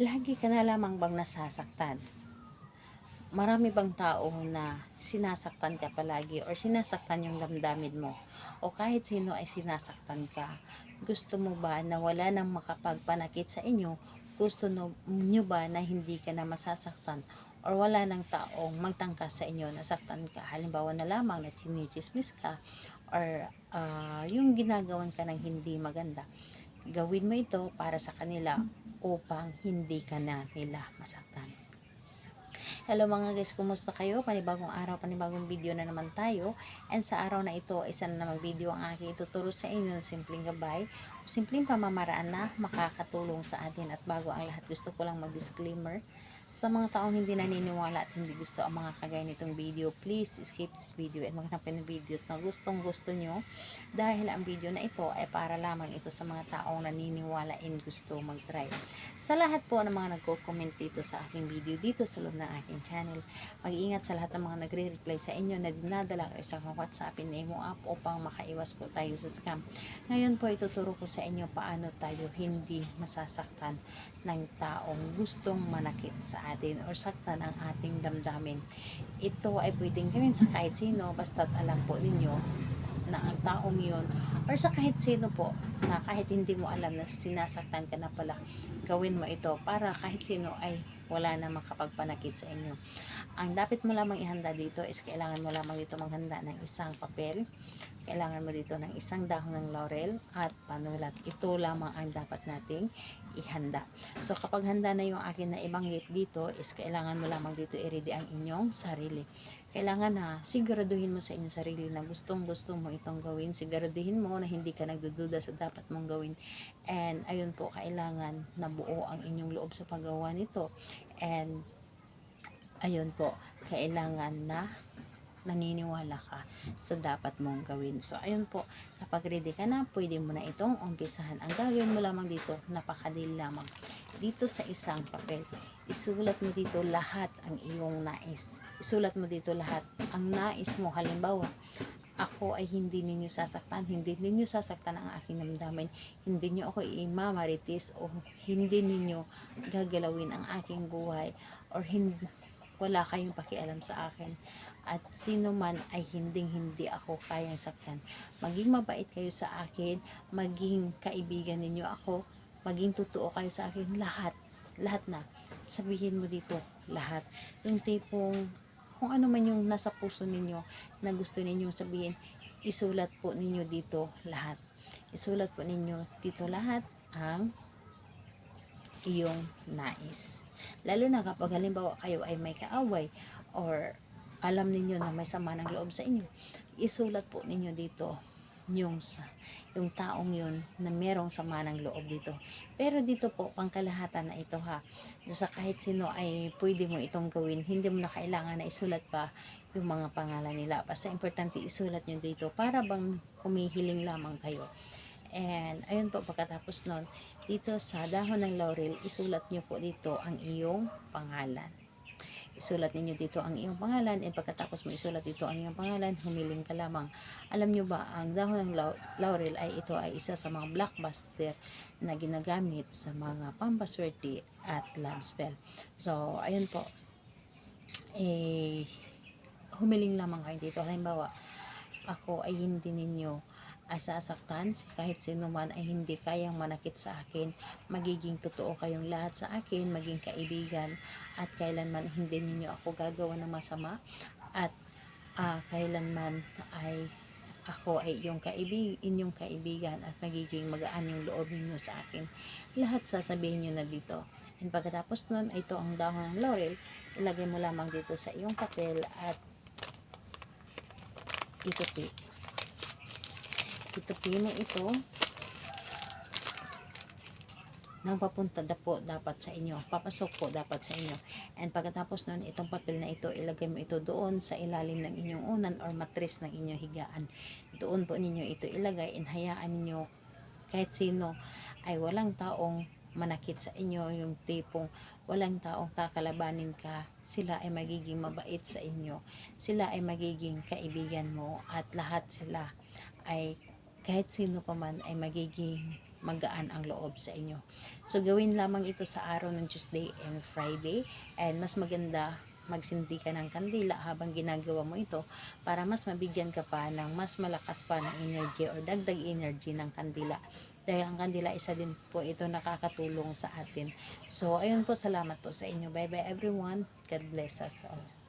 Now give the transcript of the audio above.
Lagi ka na lamang bang nasasaktan? Marami bang tao na sinasaktan ka palagi or sinasaktan yung damdamin mo? O kahit sino ay sinasaktan ka? Gusto mo ba na wala nang makapagpanakit sa inyo? Gusto nyo ba na hindi ka na masasaktan? Or wala nang taong magtangka sa inyo na saktan ka? Halimbawa na lamang na chinichismis ka or yung ginagawan ka ng hindi maganda. Gawin mo ito para sa kanila upang hindi ka na nila masaktan. Hello mga guys, kumusta kayo? Panibagong araw, panibagong video na naman tayo. And sa araw na ito, isa na namang video ang aking ituturo sa inyo, simpleng gabay o simpleng pamamaraan na makakatulong sa atin. At bago ang lahat, gusto ko lang mag-disclaimer. Sa mga taong hindi naniniwala at hindi gusto ang mga kagaya nitong video, please skip this video and maghanap ng videos na gustong gusto nyo, dahil ang video na ito ay para lamang ito sa mga taong naniniwala and gusto mag-try. Sa lahat po ng mga nagko-comment dito sa aking video dito sa loob ng aking channel, mag-iingat sa lahat ng mga nagre-reply sa inyo na dinadala ko isang WhatsApp and Imo app upang makaiwas po tayo sa scam. Ngayon po ituturo ko sa inyo paano tayo hindi masasaktan ng taong gustong manakit sa atin or saktan ang ating damdamin. Ito ay pwedeng gawin sa kahit sino basta't alam po ninyo na ang taong yun or sa kahit sino po na kahit hindi mo alam na sinasaktan ka na pala, gawin mo ito para kahit sino ay wala na makapagpanakit sa inyo. Ang dapat mo lamang ihanda dito is kailangan mo lamang dito maghanda ng isang papel, kailangan mo dito ng isang dahon ng laurel at panulat. Ito lamang ang dapat nating ihanda. So kapag handa na yung akin na ibanggit dito is kailangan mo lamang dito i-ready ang inyong sarili. Kailangan na siguraduhin mo sa inyong sarili na gustong gusto mo itong gawin. Siguraduhin mo na hindi ka nagdududa sa dapat mong gawin. And ayun po, kailangan na buo ang inyong loob sa paggawa nito. And ayun po, kailangan na naniniwala ka sa dapat mong gawin. So, ayun po, kapag ready ka na, pwede mo na itong umpisahan. Ang gagawin mo lamang dito, napakadali lamang. Dito sa isang papel, isulat mo dito lahat ang iyong nais. Isulat mo dito lahat ang nais mo. Halimbawa, ako ay hindi ninyo sasaktan, hindi ninyo sasaktan ang aking damdamin, hindi niyo ako imamaritis o hindi ninyo gagalawin ang aking buhay or hindi, wala kayong pakialam sa akin. At sino man ay hindi ako kayang saktan. Maging mabait kayo sa akin, maging kaibigan ninyo ako, maging totoo kayo sa akin, lahat na. Sabihin mo dito, lahat. Yung tipong, kung ano man yung nasa puso ninyo na gusto ninyong sabihin, isulat po ninyo dito lahat. Isulat po ninyo dito lahat ang iyong nais. Lalo na kapag halimbawa kayo ay may kaaway or alam ninyo na may sama ng loob sa inyo, isulat po ninyo dito yung taong yun na merong sama ng loob dito. Pero dito po, pangkalahatan na ito ha. Sa kahit sino ay pwede mo itong gawin. Hindi mo na kailangan na isulat pa yung mga pangalan nila. Basta importante isulat nyo dito para bang humihiling lamang kayo. And ayun po, pagkatapos nun, dito sa dahon ng laurel, isulat nyo po dito ang iyong pangalan. Isulat ninyo dito ang iyong pangalan, and pagkatapos mo isulat dito ang iyong pangalan, humiling ka lamang. Alam nyo ba, ang dahon ng laurel ay ito ay isa sa mga blockbuster na ginagamit sa mga pampaswerte at love spell. So, ayun po, humiling lamang kayo dito. Halimbawa, ako ay hindi ninyo sasaktan, kahit sino man ay hindi kayang manakit sa akin, magiging totoo kayong lahat sa akin, maging kaibigan, at kailanman hindi ninyo ako gagawa ng masama, at kailanman ay ako ay inyong kaibigan at magiging magaan yung loob ninyo sa akin. Lahat sasabihin nyo na dito. And pagkatapos nun, ito ang dahon ng laurel, ilagay mo lamang dito sa iyong papel at itupi mo ito nang papunta po dapat sa inyo, papasok po dapat sa inyo. And pagkatapos nun, itong papel na ito, ilagay mo ito doon sa ilalim ng inyong unan or mattress ng inyong higaan. Doon po ninyo ito ilagay, and hayaan ninyo kahit sino ay walang taong manakit sa inyo, yung tipong walang taong kakalabanin ka, sila ay magiging mabait sa inyo, sila ay magiging kaibigan mo, at lahat sila ay kahit sino pa man ay magiging magaan ang loob sa inyo. So gawin lamang ito sa araw ng Tuesday and Friday, and mas maganda magsindi ka ng kandila habang ginagawa mo ito para mas mabigyan ka pa ng mas malakas pa ng energy or dagdag energy ng kandila, dahil ang kandila isa din po ito nakakatulong sa atin. So ayun po, salamat po sa inyo. Bye bye everyone, God bless us all.